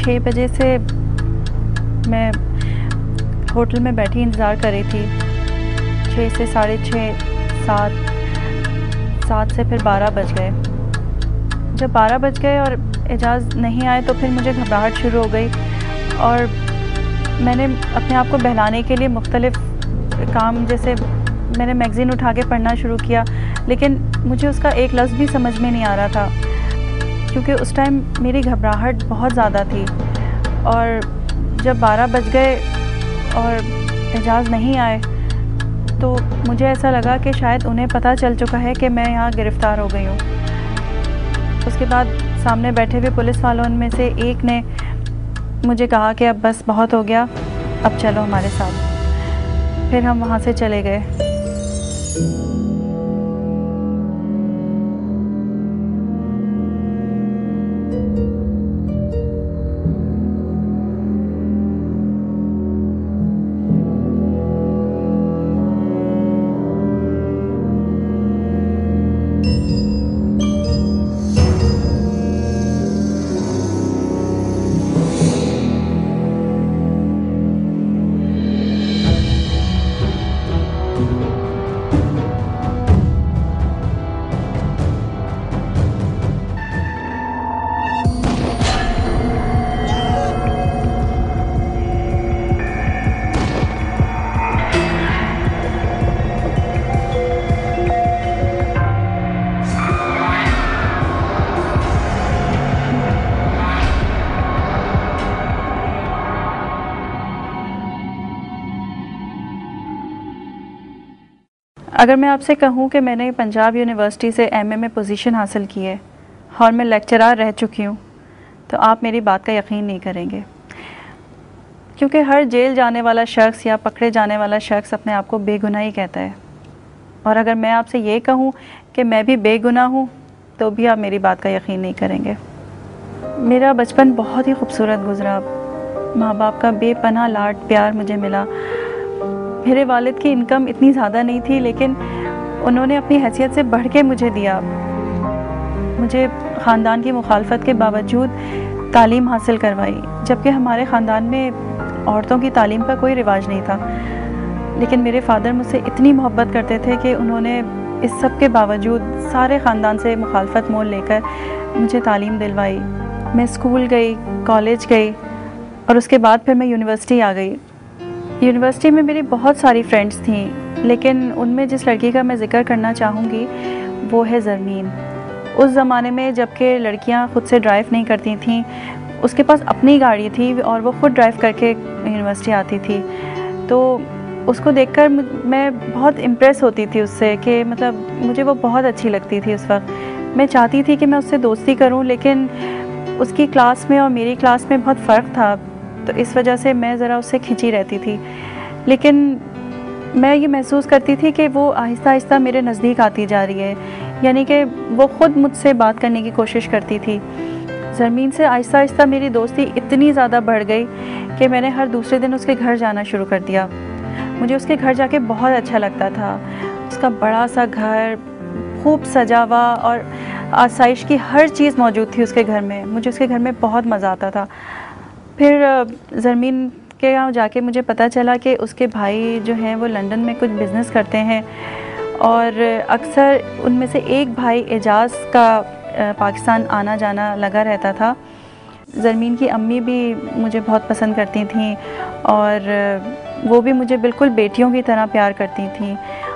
6 बजे से मैं होटल में बैठी इंतज़ार कर रही थी। 6 से 6:30, 7 से फिर 12 बज गए। जब 12 बज गए और एजाज़ नहीं आए तो फिर मुझे घबराहट शुरू हो गई और मैंने अपने आप को बहलाने के लिए मुख्तलिफ़ काम, जैसे मैंने मैगज़ीन उठा के पढ़ना शुरू किया, लेकिन मुझे उसका एक लफ्ज़ भी समझ में नहीं आ रहा था क्योंकि उस टाइम मेरी घबराहट बहुत ज़्यादा थी। और जब 12 बज गए और एजाज़ नहीं आए तो मुझे ऐसा लगा कि शायद उन्हें पता चल चुका है कि मैं यहाँ गिरफ़्तार हो गई हूँ। उसके बाद सामने बैठे हुए पुलिस वालों में से एक ने मुझे कहा कि अब बस बहुत हो गया, अब चलो हमारे साथ। फिर हम वहाँ से चले गए। अगर मैं आपसे कहूँ कि मैंने पंजाब यूनिवर्सिटी से एमए में पोजीशन हासिल की है और मैं लेक्चरर रह चुकी हूँ तो आप मेरी बात का यकीन नहीं करेंगे, क्योंकि हर जेल जाने वाला शख्स या पकड़े जाने वाला शख्स अपने आप को बेगुनाह ही कहता है। और अगर मैं आपसे ये कहूँ कि मैं भी बेगुनाह हूँ तो भी आप मेरी बात का यकीन नहीं करेंगे। मेरा बचपन बहुत ही खूबसूरत गुजरा। माँ बाप का बेपनाह लाड प्यार मुझे मिला। मेरे वालिद की इनकम इतनी ज़्यादा नहीं थी, लेकिन उन्होंने अपनी हैसियत से बढ़ के मुझे दिया। मुझे ख़ानदान की मुखालफत के बावजूद तालीम हासिल करवाई, जबकि हमारे ख़ानदान में औरतों की तालीम का कोई रिवाज नहीं था। लेकिन मेरे फ़ादर मुझसे इतनी मोहब्बत करते थे कि उन्होंने इस सब के बावजूद सारे ख़ानदान से मुखालफत मोल लेकर मुझे तालीम दिलवाई। मैं स्कूल गई, कॉलेज गई और उसके बाद फिर मैं यूनिवर्सिटी आ गई। यूनिवर्सिटी में मेरी बहुत सारी फ्रेंड्स थीं, लेकिन उनमें जिस लड़की का मैं ज़िक्र करना चाहूँगी वो है ज़रमीन। उस ज़माने में जबकि लड़कियाँ ख़ुद से ड्राइव नहीं करती थीं, उसके पास अपनी गाड़ी थी और वो ख़ुद ड्राइव करके यूनिवर्सिटी आती थी। तो उसको देखकर मैं बहुत इम्प्रेस होती थी उससे, कि मतलब मुझे वो बहुत अच्छी लगती थी उस वक्त। मैं चाहती थी कि मैं उससे दोस्ती करूं, लेकिन उसकी क्लास में और मेरी क्लास में बहुत फ़र्क था, तो इस वजह से मैं ज़रा उससे खिंची रहती थी। लेकिन मैं ये महसूस करती थी कि वो आहिस्ता आहिस्ता मेरे नज़दीक आती जा रही है, यानी कि वो ख़ुद मुझसे बात करने की कोशिश करती थी। ज़रमीन से आहिस्ता आहिस्ता मेरी दोस्ती इतनी ज़्यादा बढ़ गई कि मैंने हर दूसरे दिन उसके घर जाना शुरू कर दिया। मुझे उसके घर जाके बहुत अच्छा लगता था। उसका बड़ा सा घर, खूब सजा हुआ और आसाइश की हर चीज़ मौजूद थी उसके घर में। मुझे उसके घर में बहुत मज़ा आता था। फिर ज़रमीन के यहाँ जाके मुझे पता चला कि उसके भाई जो हैं वो लंदन में कुछ बिज़नेस करते हैं, और अक्सर उनमें से एक भाई एजाज़ का पाकिस्तान आना जाना लगा रहता था। ज़रमीन की अम्मी भी मुझे बहुत पसंद करती थीं और वो भी मुझे बिल्कुल बेटियों की तरह प्यार करती थीं।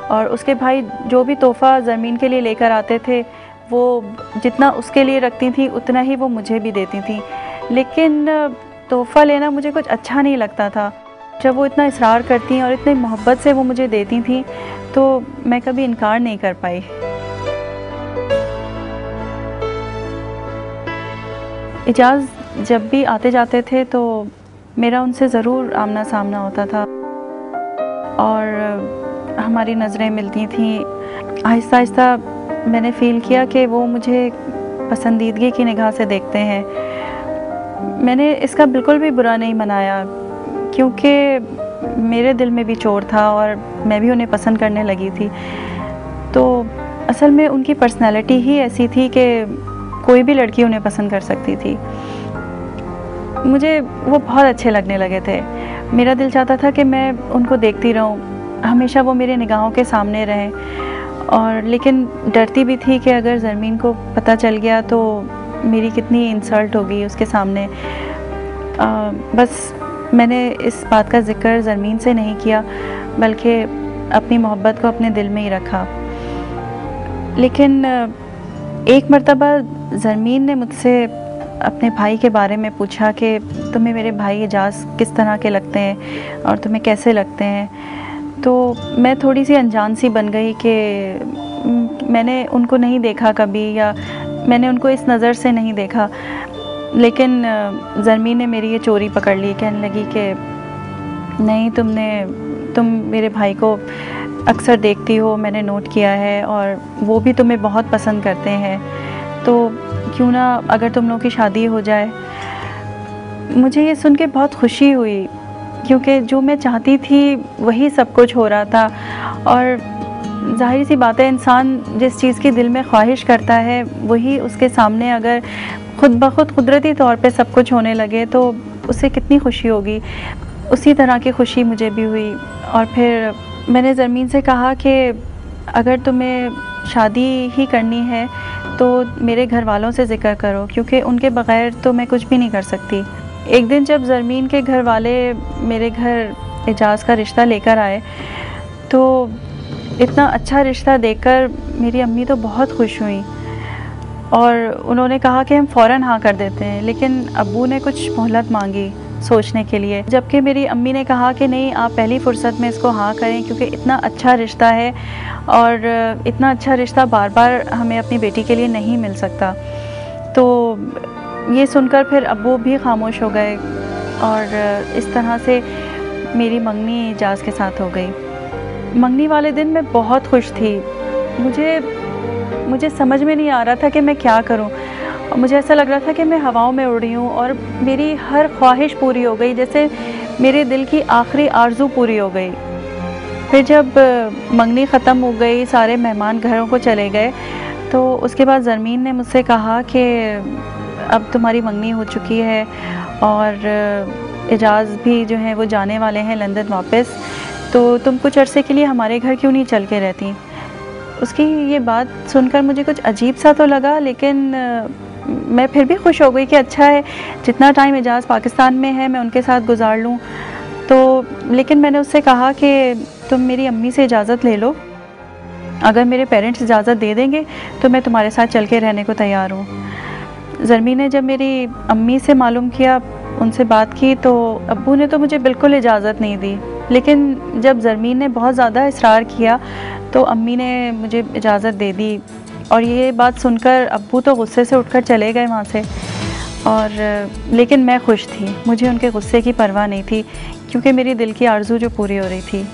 और उसके भाई जो भी तोहफ़ा ज़रमीन के लिए लेकर आते थे, वो जितना उसके लिए रखती थी उतना ही वो मुझे भी देती थी। लेकिन तोहफ़ा लेना मुझे कुछ अच्छा नहीं लगता था। जब वो इतना इसरार करती और इतनी मोहब्बत से वो मुझे देती थी तो मैं कभी इनकार नहीं कर पाई। एजाज़ जब भी आते जाते थे तो मेरा उनसे ज़रूर आमना सामना होता था और हमारी नज़रें मिलती थीं। आहिस्ता आहिस्ता मैंने फ़ील किया कि वो मुझे पसंदीदगी की निगाह से देखते हैं। मैंने इसका बिल्कुल भी बुरा नहीं मनाया, क्योंकि मेरे दिल में भी चोर था और मैं भी उन्हें पसंद करने लगी थी। तो असल में उनकी पर्सनैलिटी ही ऐसी थी कि कोई भी लड़की उन्हें पसंद कर सकती थी। मुझे वो बहुत अच्छे लगने लगे थे। मेरा दिल चाहता था कि मैं उनको देखती रहूं, हमेशा वो मेरे निगाहों के सामने रहें। और लेकिन डरती भी थी कि अगर ज़रमीन को पता चल गया तो मेरी कितनी इंसल्ट होगी उसके सामने। बस मैंने इस बात का ज़िक्र ज़रमीन से नहीं किया, बल्कि अपनी मोहब्बत को अपने दिल में ही रखा। लेकिन एक मर्तबा ज़रमीन ने मुझसे अपने भाई के बारे में पूछा कि तुम्हें मेरे भाई एजाज़ किस तरह के लगते हैं और तुम्हें कैसे लगते हैं। तो मैं थोड़ी सी अनजान सी बन गई कि मैंने उनको नहीं देखा कभी, या मैंने उनको इस नज़र से नहीं देखा। लेकिन ज़रमीन ने मेरी ये चोरी पकड़ ली, कहने लगी कि नहीं, तुम मेरे भाई को अक्सर देखती हो, मैंने नोट किया है, और वो भी तुम्हें बहुत पसंद करते हैं, तो क्यों ना अगर तुम लोगों की शादी हो जाए। मुझे ये सुन के बहुत खुशी हुई, क्योंकि जो मैं चाहती थी वही सब कुछ हो रहा था। और ज़ाहिर सी बात है, इंसान जिस चीज़ की दिल में ख्वाहिश करता है वही उसके सामने अगर खुद ब खुद कुदरती तौर पे सब कुछ होने लगे तो उसे कितनी खुशी होगी। उसी तरह की खुशी मुझे भी हुई। और फिर मैंने ज़रमीन से कहा कि अगर तुम्हें शादी ही करनी है तो मेरे घर वालों से ज़िक्र करो, क्योंकि उनके बग़ैर तो मैं कुछ भी नहीं कर सकती। एक दिन जब ज़रमीन के घर वाले मेरे घर एजाज़ का रिश्ता लेकर आए तो इतना अच्छा रिश्ता देखकर मेरी अम्मी तो बहुत खुश हुई, और उन्होंने कहा कि हम फ़ौरन हाँ कर देते हैं। लेकिन अब्बू ने कुछ मोहलत मांगी सोचने के लिए, जबकि मेरी अम्मी ने कहा कि नहीं, आप पहली फ़ुर्सत में इसको हाँ करें, क्योंकि इतना अच्छा रिश्ता है और इतना अच्छा रिश्ता बार बार हमें अपनी बेटी के लिए नहीं मिल सकता। तो ये सुनकर फिर अब्बू भी खामोश हो गए, और इस तरह से मेरी मंगनी एजाज़ के साथ हो गई। मंगनी वाले दिन मैं बहुत खुश थी। मुझे समझ में नहीं आ रहा था कि मैं क्या करूं। मुझे ऐसा लग रहा था कि मैं हवाओं में उड़ रही हूँ और मेरी हर ख्वाहिश पूरी हो गई, जैसे मेरे दिल की आखिरी आरज़ू पूरी हो गई। फिर जब मंगनी ख़त्म हो गई, सारे मेहमान घरों को चले गए, तो उसके बाद ज़रमीन ने मुझसे कहा कि अब तुम्हारी मंगनी हो चुकी है और एजाज़ भी जो है वो जाने वाले हैं लंदन वापस, तो तुम कुछ अरसे के लिए हमारे घर क्यों नहीं चल के रहती। उसकी ये बात सुनकर मुझे कुछ अजीब सा तो लगा, लेकिन मैं फिर भी खुश हो गई कि अच्छा है, जितना टाइम एजाज़ पाकिस्तान में है मैं उनके साथ गुजार लूँ। तो लेकिन मैंने उससे कहा कि तुम मेरी अम्मी से इजाज़त ले लो, अगर मेरे पेरेंट्स इजाज़त दे देंगे तो मैं तुम्हारे साथ चल के रहने को तैयार हूँ। ज़रमीन ने जब मेरी अम्मी से मालूम किया, उनसे बात की, तो अब्बू ने तो मुझे बिल्कुल इजाज़त नहीं दी। लेकिन जब ज़रमीन ने बहुत ज़्यादा इसरार किया तो अम्मी ने मुझे इजाज़त दे दी। और ये बात सुनकर अब्बू तो गुस्से से उठकर चले गए वहाँ से, और लेकिन मैं खुश थी, मुझे उनके गुस्से की परवाह नहीं थी, क्योंकि मेरी दिल की आरज़ू जो पूरी हो रही थी।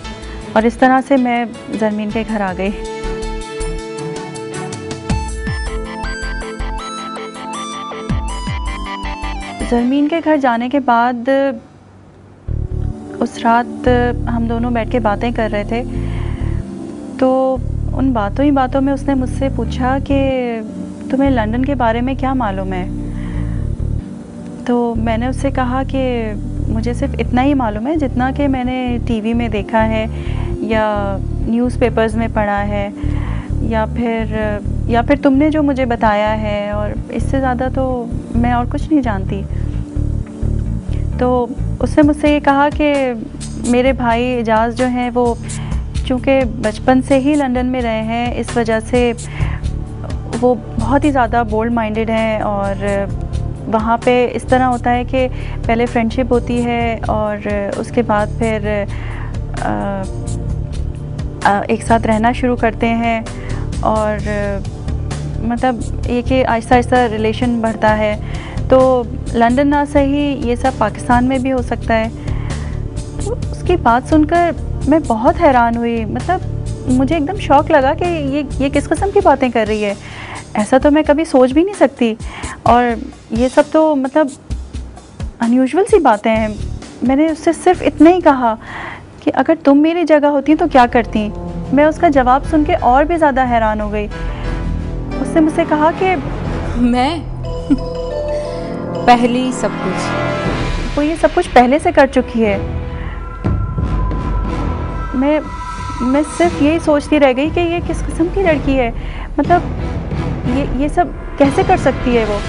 और इस तरह से मैं ज़रमीन के घर आ गई। ज़रमीन के घर जाने के बाद उस रात हम दोनों बैठ के बातें कर रहे थे, तो उन बातों ही बातों में उसने मुझसे पूछा कि तुम्हें लंदन के बारे में क्या मालूम है। तो मैंने उससे कहा कि मुझे सिर्फ इतना ही मालूम है जितना कि मैंने टीवी में देखा है या न्यूज़पेपर्स में पढ़ा है, या फिर तुमने जो मुझे बताया है, और इससे ज़्यादा तो मैं और कुछ नहीं जानती। तो उसने मुझसे ये कहा कि मेरे भाई एजाज़ जो हैं वो चूँकि बचपन से ही लंदन में रहे हैं, इस वजह से वो बहुत ही ज़्यादा बोल्ड माइंडेड हैं, और वहाँ पे इस तरह होता है कि पहले फ्रेंडशिप होती है और उसके बाद फिर एक साथ रहना शुरू करते हैं, और मतलब ये कि आहिस्ता आहिस्ता रिलेशन बढ़ता है। तो लंदन ना सही, ये सब पाकिस्तान में भी हो सकता है। तो उसकी बात सुनकर मैं बहुत हैरान हुई, मतलब मुझे एकदम शौक़ लगा कि ये किस किस्म की बातें कर रही है, ऐसा तो मैं कभी सोच भी नहीं सकती, और ये सब तो मतलब अनयूजुअल सी बातें हैं। मैंने उससे सिर्फ इतना ही कहा कि अगर तुम मेरी जगह होती तो क्या करती। मैं उसका जवाब सुन के और भी ज़्यादा हैरान हो गई। उसने मुझसे कहा कि पहले ही सब कुछ। वो ये सब कुछ पहले से कर चुकी है। मैं सिर्फ यही सोचती रह गई कि ये किस किस्म की लड़की है, मतलब ये सब कैसे कर सकती है वो।